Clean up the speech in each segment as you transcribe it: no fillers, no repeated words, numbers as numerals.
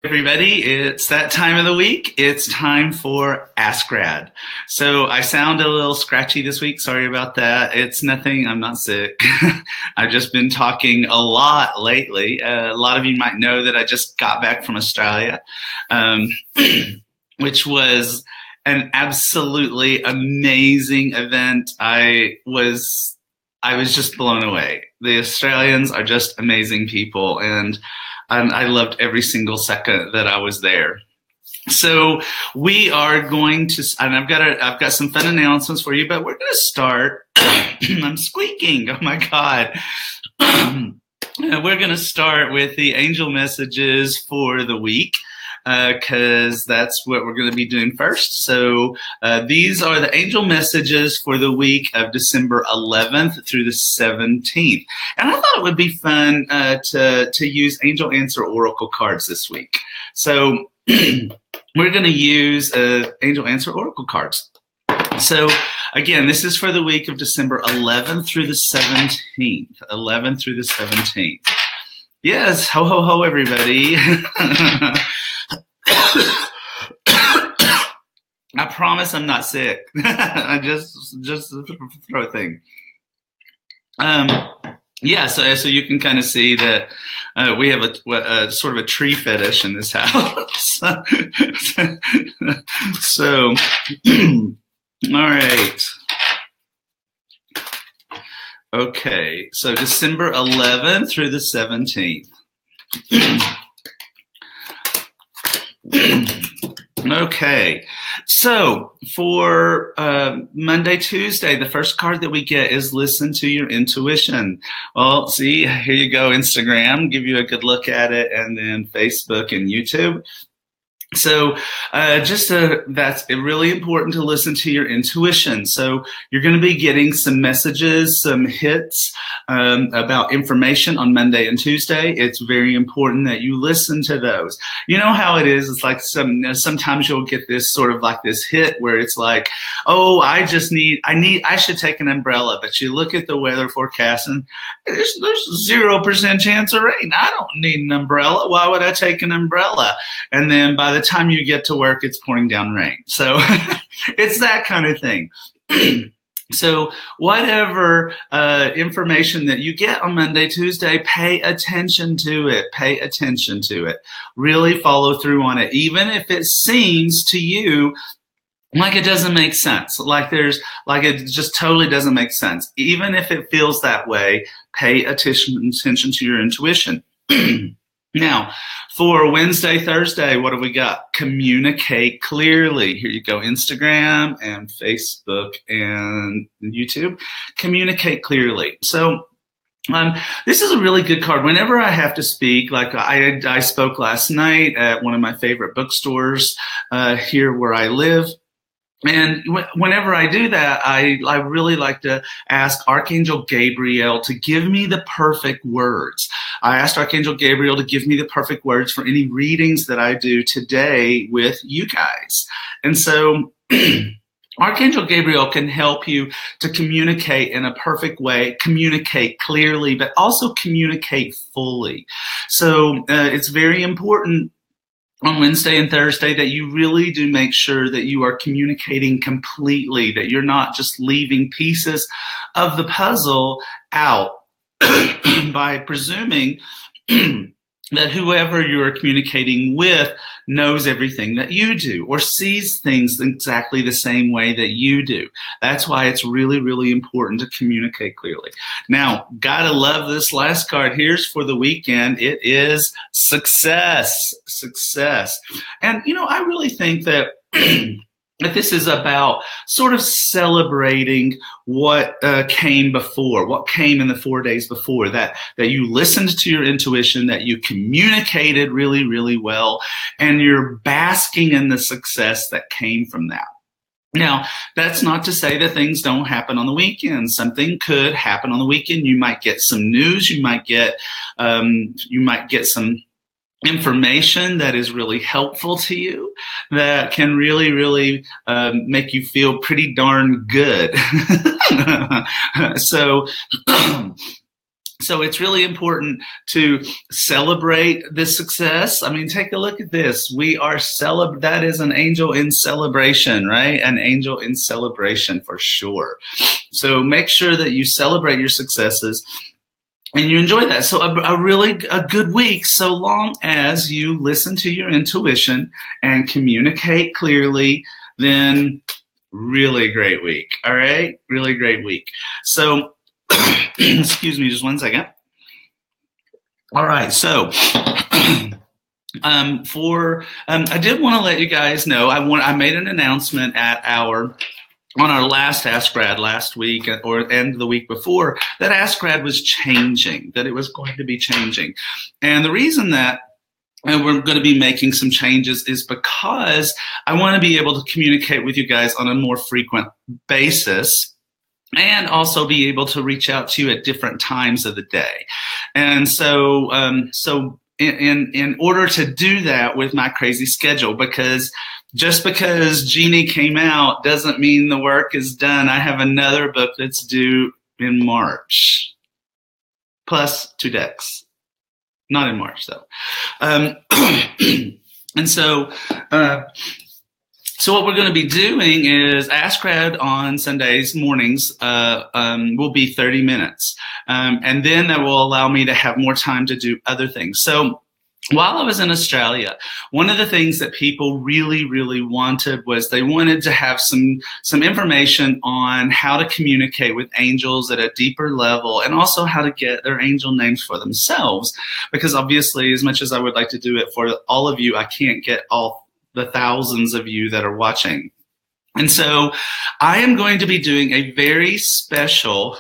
Everybody, it's that time of the week. It's time for Ask Rad. So I sound a little scratchy this week. Sorry about that. It's nothing. I'm not sick. I've just been talking a lot lately. A lot of you might know that I just got back from Australia, which was an absolutely amazing event. I was just blown away. The Australians are just amazing people, and I loved every single second that I was there. So we are going to, and I've got some fun announcements for you, but we're going to start. I'm squeaking. Oh my God. We're going to start with the angel messages for the week, because that's what we're going to be doing first. So these are the angel messages for the week of December 11th through the 17th. And I thought it would be fun to use angel answer oracle cards this week. So we're going to use angel answer oracle cards. So again, this is for the week of December 11th through the 17th. 11th through the 17th. Yes, ho, ho, ho, everybody. I promise I'm not sick. I just a throat thing. Yeah, so you can kind of see that we have a sort of a tree fetish in this house. So, all right. Okay, so December 11th through the 17th. Okay, so for Monday, Tuesday, the first card that we get is listen to your intuition. Well, see, here you go, Instagram, give you a good look at it, and then Facebook and YouTube. So that's really important to listen to your intuition. So you're going to be getting some messages, some hits about information on Monday and Tuesday. It's very important that you listen to those. You know how it is. It's like sometimes you'll get this sort of like this hit where it's like, oh, I should take an umbrella. But you look at the weather forecast and there's 0% chance of rain. I don't need an umbrella. Why would I take an umbrella? And then by the time you get to work, it's pouring down rain. So it's that kind of thing. So whatever information that you get on Monday, Tuesday, pay attention to it. Pay attention to it. Really follow through on it. Even if it seems to you like it doesn't make sense, like it just totally doesn't make sense. Even if it feels that way, pay attention to your intuition. Now, for Wednesday, Thursday, what have we got? Communicate clearly. Here you go, Instagram and Facebook and YouTube. Communicate clearly. So this is a really good card. Whenever I have to speak, like I spoke last night at one of my favorite bookstores here where I live. And whenever I do that, I really like to ask Archangel Gabriel to give me the perfect words. I asked Archangel Gabriel to give me the perfect words for any readings that I do today with you guys. And so Archangel Gabriel can help you to communicate in a perfect way, communicate clearly, but also communicate fully. So it's very important on Wednesday and Thursday that you really do make sure that you are communicating completely, that you're not just leaving pieces of the puzzle out by presuming that whoever you're communicating with knows everything that you do or sees things exactly the same way that you do. That's why it's really, really important to communicate clearly. Now, gotta love this last card. Here's for the weekend. It is success. Success. And, I really think that that this is about sort of celebrating what came before, what came in the 4 days before, that you listened to your intuition, that you communicated really, really well, and you're basking in the success that came from that. Now, that's not to say that things don't happen on the weekend. Something could happen on the weekend. You might get some news. You might get some information that is really helpful to you, that can really, really make you feel pretty darn good. So So it's really important to celebrate this success. I mean, take a look at this. We are that is an angel in celebration, right? An angel in celebration for sure. So make sure that you celebrate your successes and you enjoy that. So a good week, so long as you listen to your intuition and communicate clearly, then really great week. All right? Really great week. So excuse me just one second. All right, so I did want to let you guys know, I made an announcement on our last Ask Grad last week and the week before that Ask Grad was changing, that it was going to be changing. And the reason that we're going to be making some changes is because I want to be able to communicate with you guys on a more frequent basis, and also be able to reach out to you at different times of the day. And so, in order to do that with my crazy schedule, because just because Genie came out doesn't mean the work is done. I have another book that's due in March, plus 2 decks. Not in March, though. And so, so what we're going to be doing is Ask Grad on Sundays mornings will be 30 minutes. And then that will allow me to have more time to do other things. So while I was in Australia, one of the things that people really, really wanted was they wanted to have some information on how to communicate with angels at a deeper level, and also how to get their angel names for themselves. Because obviously, as much as I would like to do it for all of you, I can't get all the thousands of you that are watching. And so I am going to be doing a very special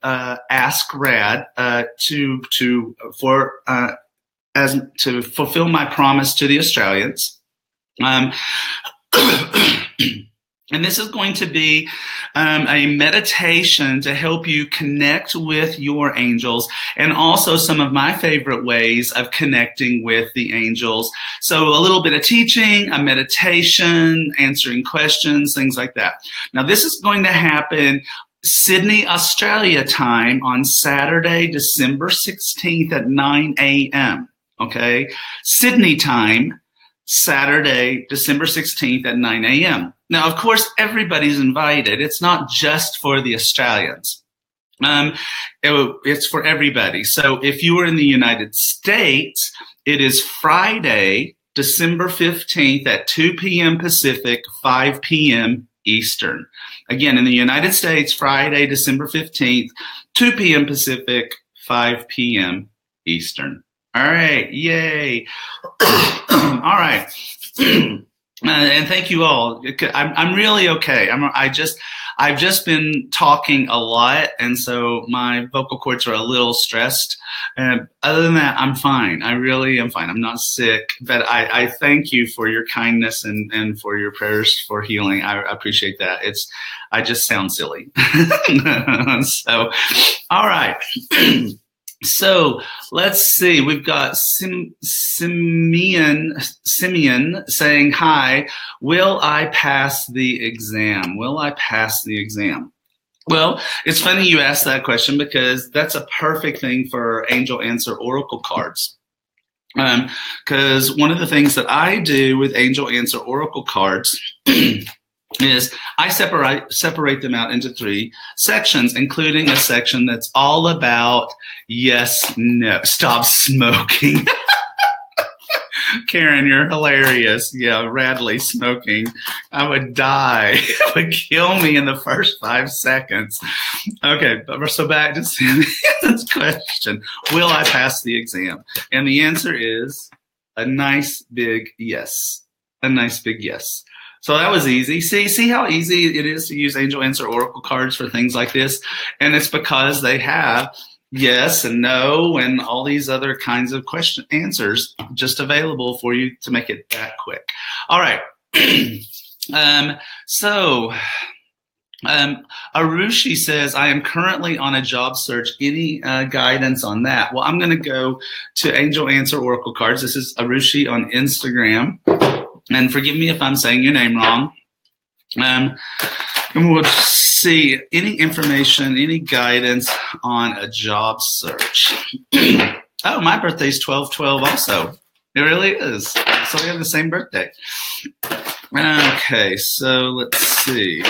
Ask Rad to fulfill my promise to the Australians. And this is going to be a meditation to help you connect with your angels, and also some of my favorite ways of connecting with the angels. So a little bit of teaching, a meditation, answering questions, things like that. Now, this is going to happen Sydney, Australia time on Saturday, December 16th at 9 a.m. Okay? Sydney time, Saturday, December 16th at 9 a.m. Now, of course, everybody's invited. It's not just for the Australians. It's for everybody. So if you are in the United States, it is Friday, December 15th at 2 p.m. Pacific, 5 p.m. Eastern. Again, in the United States, Friday, December 15th, 2 p.m. Pacific, 5 p.m. Eastern. All right. Yay. All right. And thank you all. I'm really okay. I've just been talking a lot, and so my vocal cords are a little stressed. Other than that, I'm fine. I really am fine. I'm not sick, but I thank you for your kindness and for your prayers for healing. I appreciate that. I just sound silly. So, all right. So let's see. We've got Simeon saying, hi, will I pass the exam? Will I pass the exam? Well, it's funny you asked that question, because that's a perfect thing for Angel Answer Oracle cards. Because one of the things that I do with Angel Answer Oracle cards is I separate them out into 3 sections, including a section that's all about yes, no, stop smoking. Karen, you're hilarious. Yeah, Radley smoking. I would die. It would kill me in the first 5 seconds. Okay, so back to Sam's question. Will I pass the exam? And the answer is a nice big yes. A nice big yes. So that was easy. See how easy it is to use Angel Answer Oracle cards for things like this? And it's because they have yes and no and all these other kinds of question answers just available for you to make it that quick. All right. Arushi says, I am currently on a job search. Any guidance on that? Well, I'm going to go to Angel Answer Oracle cards. This is Arushi on Instagram. And forgive me if I'm saying your name wrong. And we'll just see, any information, any guidance on a job search? Oh, my birthday's 12/12 also. It really is. So we have the same birthday. Okay, so let's see.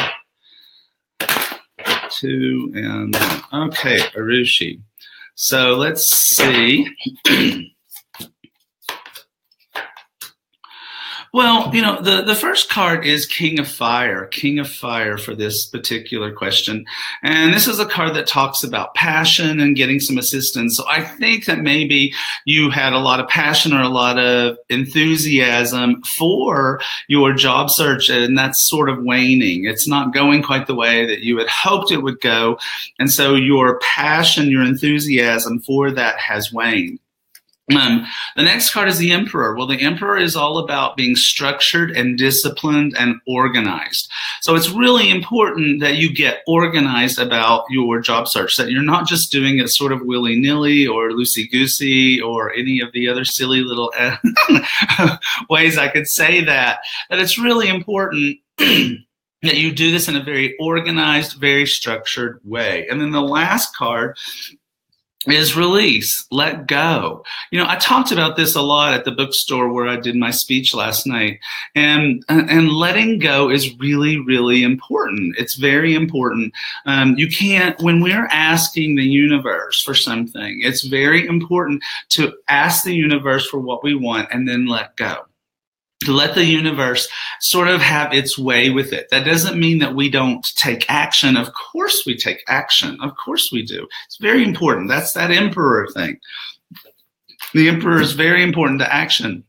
2 and 1. Okay, Arushi. So let's see. Well, you know, the first card is King of Fire for this particular question. And this is a card that talks about passion and getting some assistance. So I think that maybe you had a lot of passion or a lot of enthusiasm for your job search, and that's sort of waning. It's not going quite the way that you had hoped it would go. And so your passion, your enthusiasm for that has waned. The next card is the Emperor. Well, the Emperor is all about being structured and disciplined and organized. So it's really important that you get organized about your job search, that you're not just doing it sort of willy-nilly or loosey-goosey or any of the other silly little ways I could say that it's really important that you do this in a very organized, very structured way. And then the last card is release, let go. You know, I talked about this a lot at the bookstore where I did my speech last night, and letting go is really, really important. It's very important. You can't, when we're asking the universe for something, it's very important to ask the universe for what we want and then let go. To let the universe sort of have its way with it. That doesn't mean that we don't take action. Of course we take action. Of course we do. It's very important. That's that Emperor thing. The Emperor is very important to action.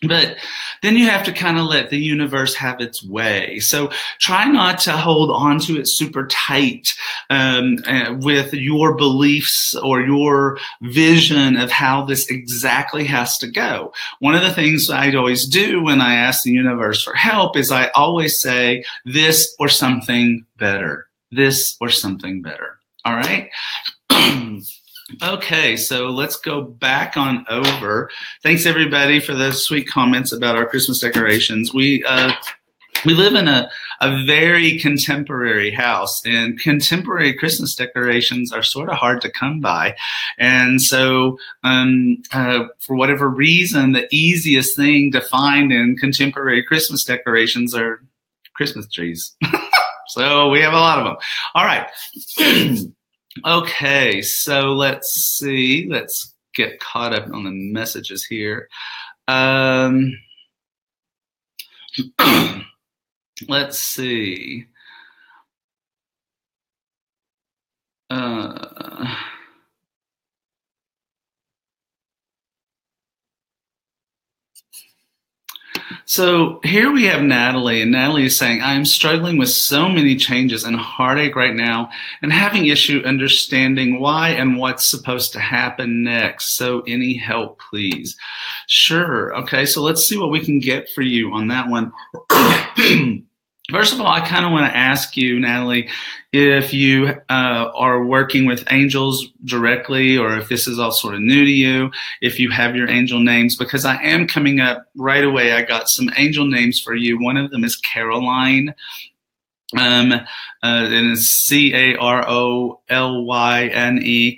But then you have to kind of let the universe have its way. So try not to hold on to it super tight with your beliefs or your vision of how this exactly has to go. One of the things I'd always do when I ask the universe for help is I always say this or something better. This or something better. All right? Okay, so let's go back on over. Thanks everybody for those sweet comments about our Christmas decorations. We live in a very contemporary house, and contemporary Christmas decorations are sort of hard to come by. And so for whatever reason, the easiest thing to find in contemporary Christmas decorations are Christmas trees. So we have a lot of them. All right. Okay, so let's see. Let's get caught up on the messages here. Let's see. So here we have Natalie, and Natalie is saying, I am struggling with so many changes and heartache right now and having issue understanding why and what's supposed to happen next. So any help, please? Sure. Okay, so let's see what we can get for you on that one. First of all, I kind of want to ask you, Natalie, if you are working with angels directly, or if this is all sort of new to you, if you have your angel names, because I am coming up right away. I got some angel names for you. One of them is Caroline. And it's Carolyne.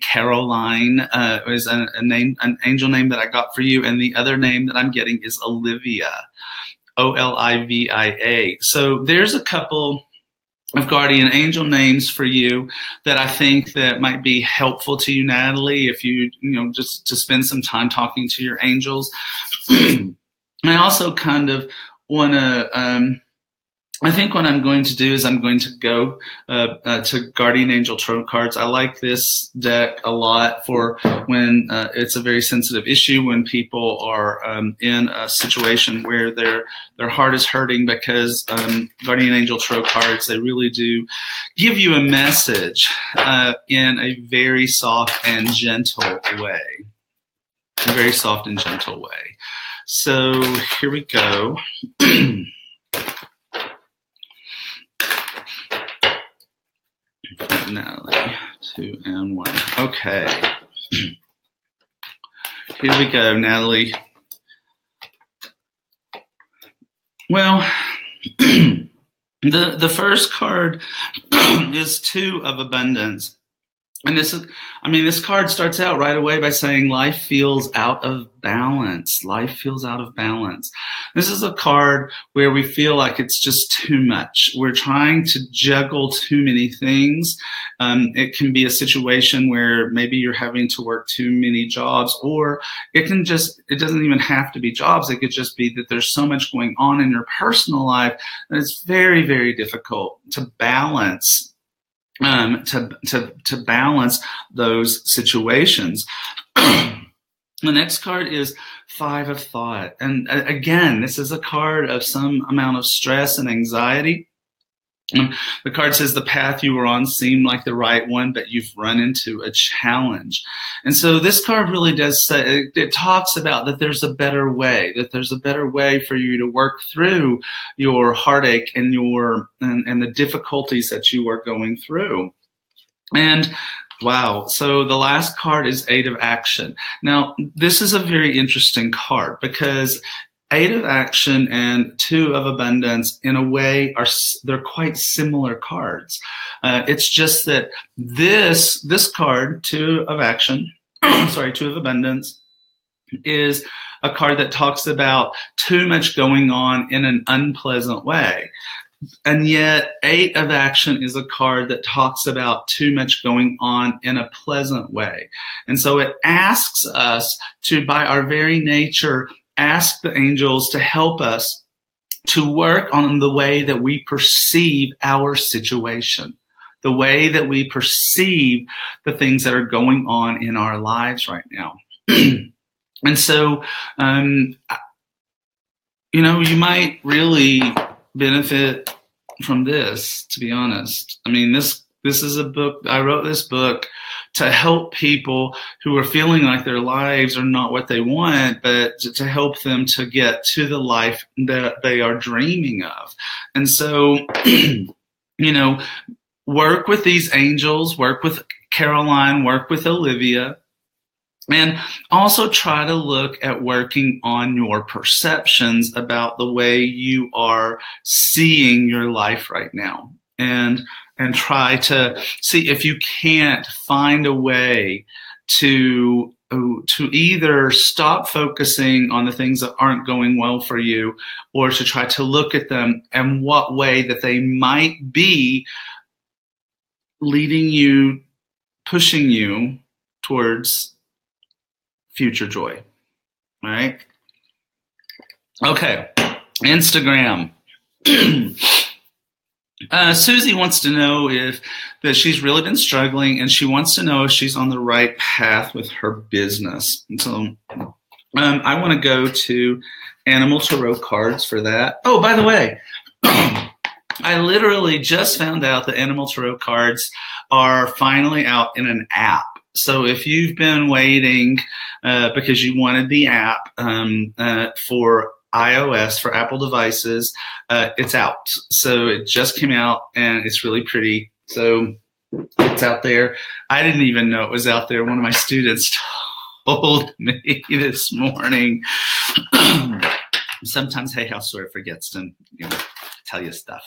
Caroline is an angel name that I got for you, and the other name that I'm getting is Olivia. Olivia. So there's a couple of guardian angel names for you that I think that might be helpful to you, Natalie, if you just to spend some time talking to your angels. I also kind of want to I think what I'm going to do is I'm going to go to Guardian Angel Tarot cards. I like this deck a lot for when it's a very sensitive issue, when people are in a situation where their heart is hurting, because Guardian Angel Tarot cards, they really do give you a message in a very soft and gentle way. A very soft and gentle way. So here we go. Natalie, 2 and 1. Okay. Here we go, Natalie. Well, The first card is Two of Abundance. And this card starts out right away by saying life feels out of balance. Life feels out of balance. This is a card where we feel like it's just too much. We're trying to juggle too many things. It can be a situation where maybe you're having to work too many jobs, or it doesn't even have to be jobs. It could just be that there's so much going on in your personal life that it's very, very difficult to balance to balance those situations. The next card is Five of Thought. And again, this is a card of some amount of stress and anxiety. The card says the path you were on seemed like the right one, but you've run into a challenge. And so this card really does say, it talks about that there's a better way, for you to work through your heartache and and the difficulties that you are going through. And wow. So the last card is Eight of Action. Now, this is a very interesting card because Eight of Action and Two of Abundance, in a way, they're quite similar cards. It's just that this card, Two of Action, Two of Abundance, is a card that talks about too much going on in an unpleasant way. And yet, Eight of Action is a card that talks about too much going on in a pleasant way. And so it asks us to, by our very nature, ask the angels to help us to work on the way that we perceive our situation, the way that we perceive the things that are going on in our lives right now. And so, you might really benefit from this, to be honest. I mean, this is a book. I wrote this book to help people who are feeling like their lives are not what they want, but to help them to get to the life that they are dreaming of. And so, work with these angels, work with Caroline, work with Olivia, and also try to look at working on your perceptions about the way you are seeing your life right now. And try to see if you can't find a way to either stop focusing on the things that aren't going well for you, or to try to look at them and what way that they might be leading you, pushing you towards future joy. All right? Okay. Instagram. Susie wants to know that she's really been struggling, and she wants to know if she's on the right path with her business. And so I want to go to Animal Tarot cards for that. Oh, by the way, I literally just found out that Animal Tarot cards are finally out in an app. So if you've been waiting because you wanted the app for iOS, for Apple devices, it's out. So it just came out and it's really pretty. So it's out there. I didn't even know it was out there. One of my students told me this morning. Sometimes Hay House sort of forgets to tell you stuff.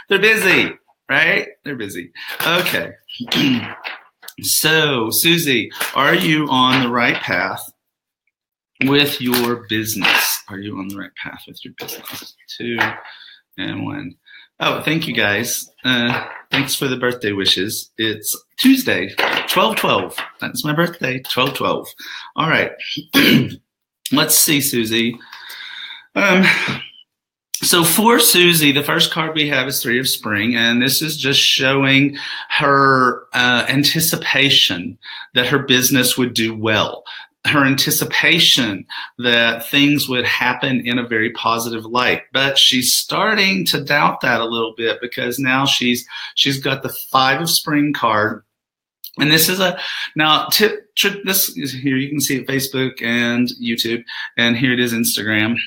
They're busy, right? They're busy. Okay. So, Susie, are you on the right path with your business? Are you on the right path with your business? 2 and 1. Oh, thank you guys. Thanks for the birthday wishes. It's Tuesday, 12/12. That's my birthday, 12/12. All right. Let's see, Susie. So for Susie, the first card we have is Three of Spring, and this is just showing her anticipation that her business would do well. Her anticipation that things would happen in a very positive light. But she's starting to doubt that a little bit, because now she's got the Five of Spring card. And this is this is here. You can see it Facebook and YouTube, and here it is Instagram.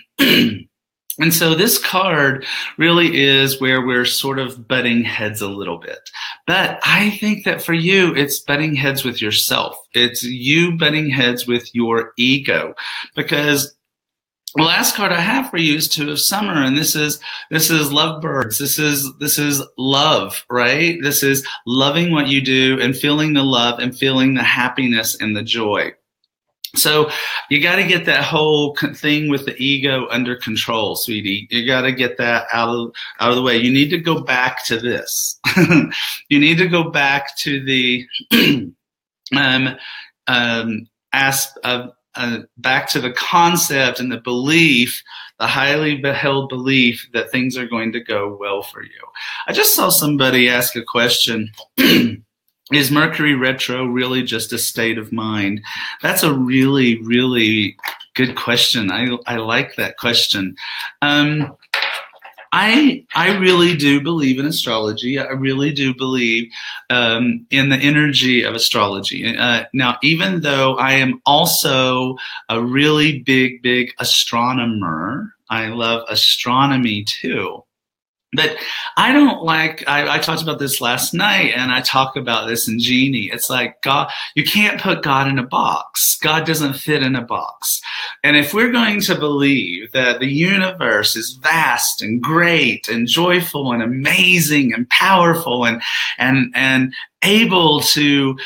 And so this card really is where we're sort of butting heads a little bit. But I think that for you, it's butting heads with yourself. It's you butting heads with your ego. Because The last card I have for you is Two of Summer, and this is lovebirds. This is love, right? This is loving what you do and feeling the love and feeling the happiness and the joy. So you got to get that whole thing with the ego under control, sweetie. You got to get that out of the way. You need to go back to this. You need to go back to the back to the concept and the belief, the highly held belief that things are going to go well for you. I just saw somebody ask a question. Is Mercury retro really just a state of mind? That's a really, really good question. I like that question. I really do believe in astrology. I really do believe in the energy of astrology. Now, even though I am also a really big astronomer, I love astronomy too. But I don't like, I talked about this last night, and I talk about this in Genie. It's like God, you can't put God in a box. God doesn't fit in a box. And if we're going to believe that the universe is vast and great and joyful and amazing and powerful and able to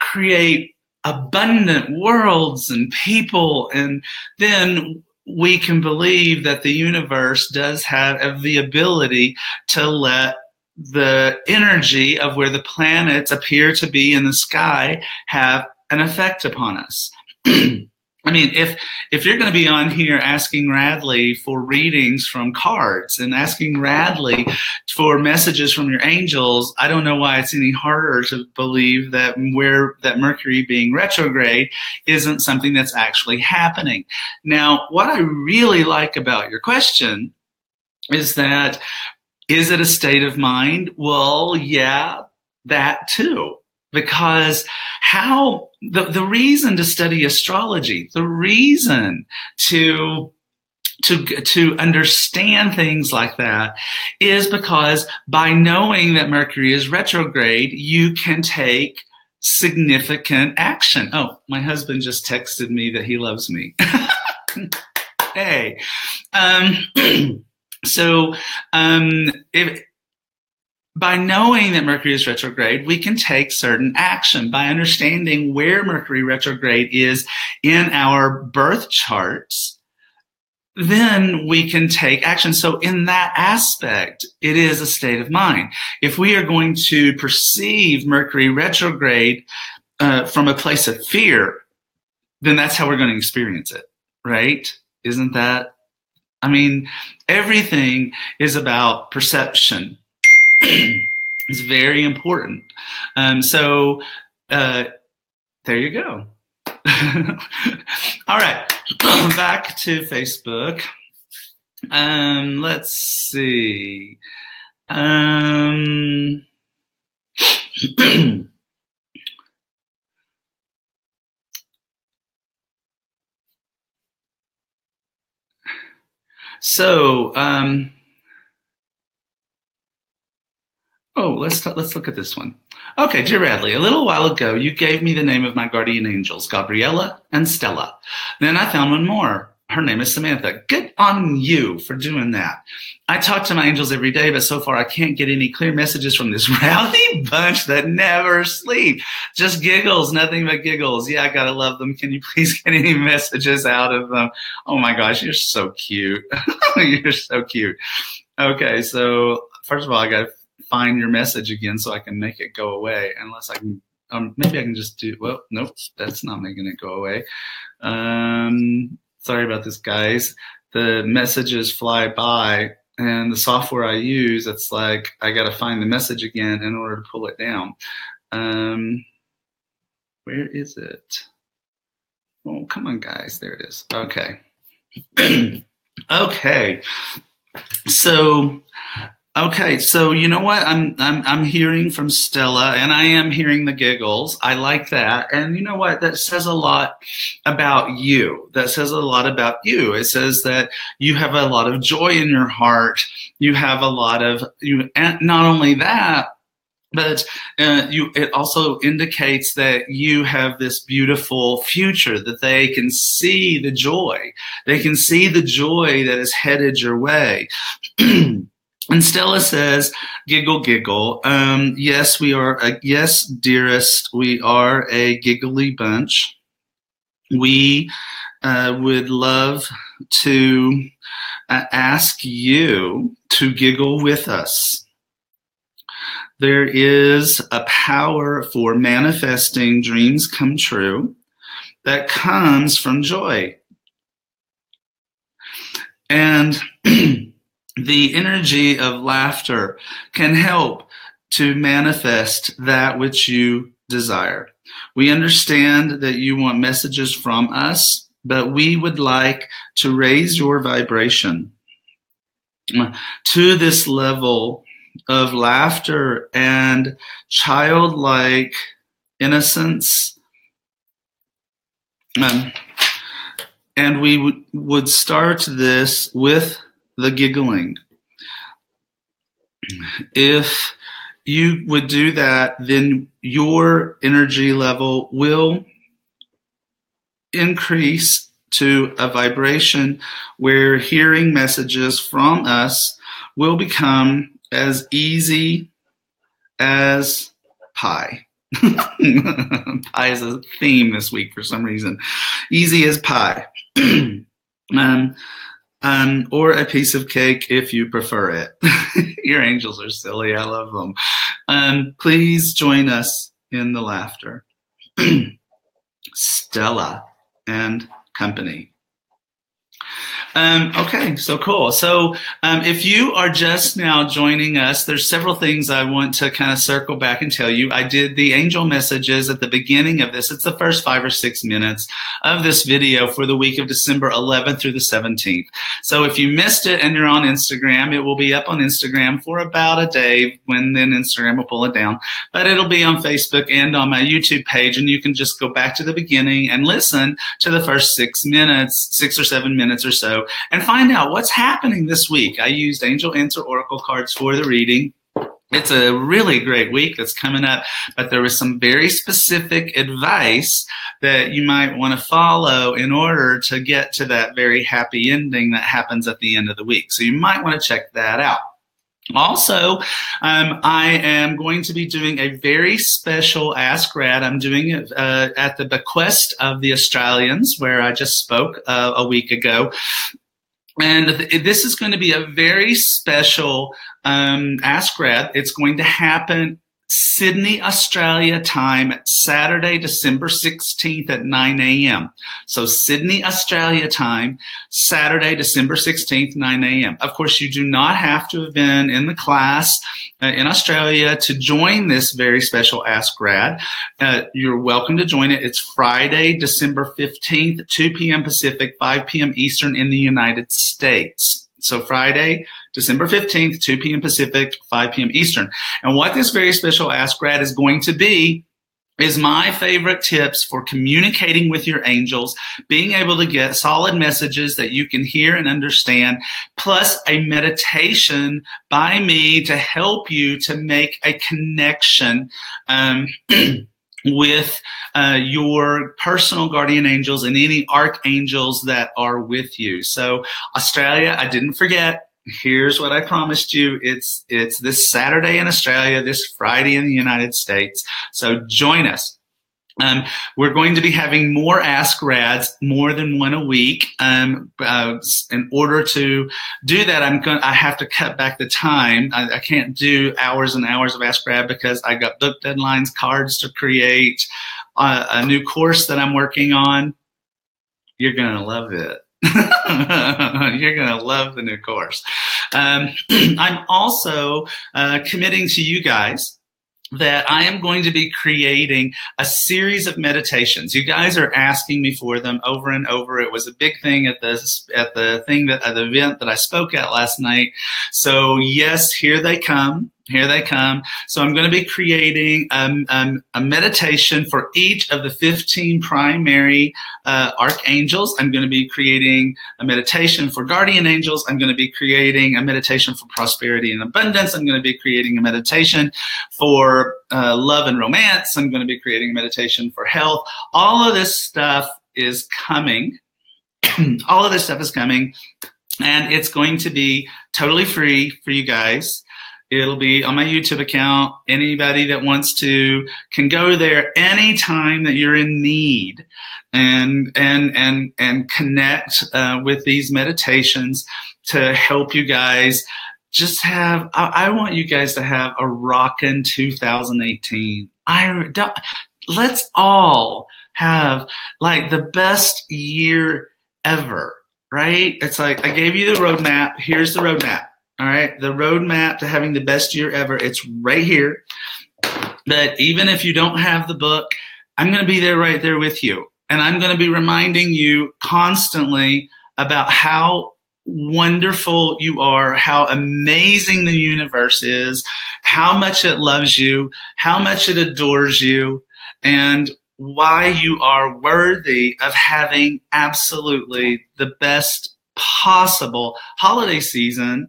create abundant worlds and people, and then we can believe that the universe does have the ability to let the energy of where the planets appear to be in the sky have an effect upon us. I mean, if you're going to be on here asking Radley for readings from cards and asking Radley for messages from your angels, I don't know why it's any harder to believe that that Mercury being retrograde isn't something that's actually happening. Now, what I really like about your question is that, is it a state of mind? Well, yeah, that too. Because the reason to study astrology, the reason to understand things like that is because by knowing that Mercury is retrograde, you can take significant action. Oh, my husband just texted me that he loves me. Hey. By knowing that Mercury is retrograde, we can take certain action. By understanding where Mercury retrograde is in our birth charts, then we can take action. So in that aspect, it is a state of mind. If we are going to perceive Mercury retrograde from a place of fear, then that's how we're going to experience it, right? Isn't that? I mean, everything is about perception. It's very important. So there you go. All right, back to Facebook. Let's see. Let's look at this one. Okay, dear Radley, a little while ago, you gave me the name of my guardian angels, Gabriella and Stella. Then I found one more. Her name is Samantha. Good on you for doing that. I talk to my angels every day, but so far I can't get any clear messages from this rowdy bunch that never sleep. Just giggles, nothing but giggles. Yeah, I gotta love them. Can you please get any messages out of them? Oh my gosh, you're so cute. You're so cute. Okay, so first of all, I gotta find your message again so I can make it go away. Unless I can, maybe I can just do, well, nope, that's not making it go away. Sorry about this, guys. The messages fly by, and the software I use, it's like I got to find the message again in order to pull it down. Where is it? Oh, come on, guys. There it is. Okay. Okay. So you know what? I'm hearing from Stella, and I am hearing the giggles. I like that. And you know what? That says a lot about you. That says a lot about you. It says that you have a lot of joy in your heart. You have a lot of and not only that, But it also indicates that you have this beautiful future, that they can see the joy. They can see the joy that is headed your way. And Stella says, giggle, giggle. Yes, we are. Yes, dearest, we are a giggly bunch. We would love to ask you to giggle with us. There is a power for manifesting dreams come true that comes from joy. And the energy of laughter can help to manifest that which you desire. We understand that you want messages from us, but we would like to raise your vibration to this level of laughter and childlike innocence. And we would start this with the giggling. If you would do that, then your energy level will increase to a vibration where hearing messages from us will become as easy as pie. Pie is a theme this week for some reason. Easy as pie. Or a piece of cake if you prefer it. Your angels are silly. I love them. Please join us in the laughter. Stella and company. Okay, so cool. So if you are just now joining us, there's several things I want to kind of circle back and tell you. I did the angel messages at the beginning of this. It's the first 5 or 6 minutes of this video for the week of December 11th through the 17th. So if you missed it and you're on Instagram, it will be up on Instagram for about a day, when then Instagram will pull it down. But it'll be on Facebook and on my YouTube page, and you can just go back to the beginning and listen to the first 6 minutes, 6 or 7 minutes or so, and find out what's happening this week. I used Angel Answer Oracle cards for the reading. It's a really great week that's coming up, but there was some very specific advice that you might want to follow in order to get to that very happy ending that happens at the end of the week. So you might want to check that out. Also, I am going to be doing a very special Ask Rad. I'm doing it at the bequest of the Australians, where I just spoke a week ago. And this is going to be a very special Ask Rad. It's going to happen Sydney, Australia time, Saturday, December 16th at 9 a.m. So Sydney, Australia time, Saturday, December 16th, 9 a.m. Of course, you do not have to have been in the class in Australia to join this very special Ask Rad. You're welcome to join it. It's Friday, December 15th, 2 p.m. Pacific, 5 p.m. Eastern in the United States. So Friday, December 15th, 2 p.m. Pacific, 5 p.m. Eastern. And what this very special Ask Rad is going to be is my favorite tips for communicating with your angels, being able to get solid messages that you can hear and understand, plus a meditation by me to help you to make a connection with your personal guardian angels and any archangels that are with you. So Australia, I didn't forget. Here's what I promised you. It's this Saturday in Australia, this Friday in the United States. So join us. We're going to be having more Ask Rads, more than one a week. In order to do that, I have to cut back the time. I can't do hours and hours of Ask Rad because I got book deadlines, cards to create, a new course that I'm working on. You're going to love it. You're going to love the new course. I'm also committing to you guys that I am going to be creating a series of meditations. You guys are asking me for them over and over. It was a big thing at the event that I spoke at last night. So yes, here they come. Here they come. So I'm going to be creating a meditation for each of the 15 primary archangels. I'm going to be creating a meditation for guardian angels. I'm going to be creating a meditation for prosperity and abundance. I'm going to be creating a meditation for love and romance. I'm going to be creating a meditation for health. All of this stuff is coming. All of this stuff is coming, and it's going to be totally free for you guys. It'll be on my YouTube account. Anybody that wants to can go there anytime that you're in need and connect with these meditations to help you guys just have, I want you guys to have a rockin' 2018. Let's all have like the best year ever, right? It's like, I gave you the roadmap. Here's the roadmap. All right, the roadmap to having the best year ever, it's right here. But even if you don't have the book, I'm going to be there right there with you. And I'm going to be reminding you constantly about how wonderful you are, how amazing the universe is, how much it loves you, how much it adores you, and why you are worthy of having absolutely the best possible holiday season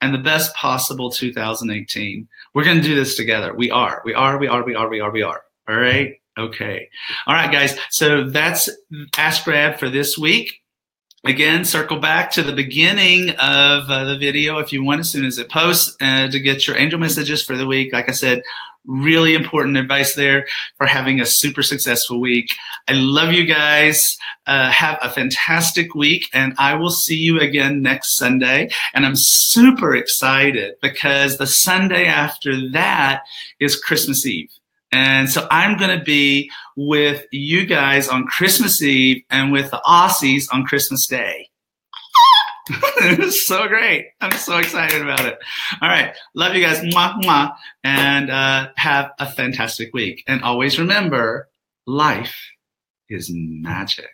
and the best possible 2018. We're going to do this together. We are. All right? Okay. All right, guys. So that's Ask Brad for this week. Again, circle back to the beginning of the video if you want, as soon as it posts, to get your angel messages for the week. Like I said, really important advice there for having a super successful week. I love you guys. Have a fantastic week, and I will see you again next Sunday. And I'm super excited because the Sunday after that is Christmas Eve. And so I'm going to be with you guys on Christmas Eve and with the Aussies on Christmas Day. It's so great. I'm so excited about it. All right. Love you guys. Mwah, mwah. And have a fantastic week. And always remember, life is magic.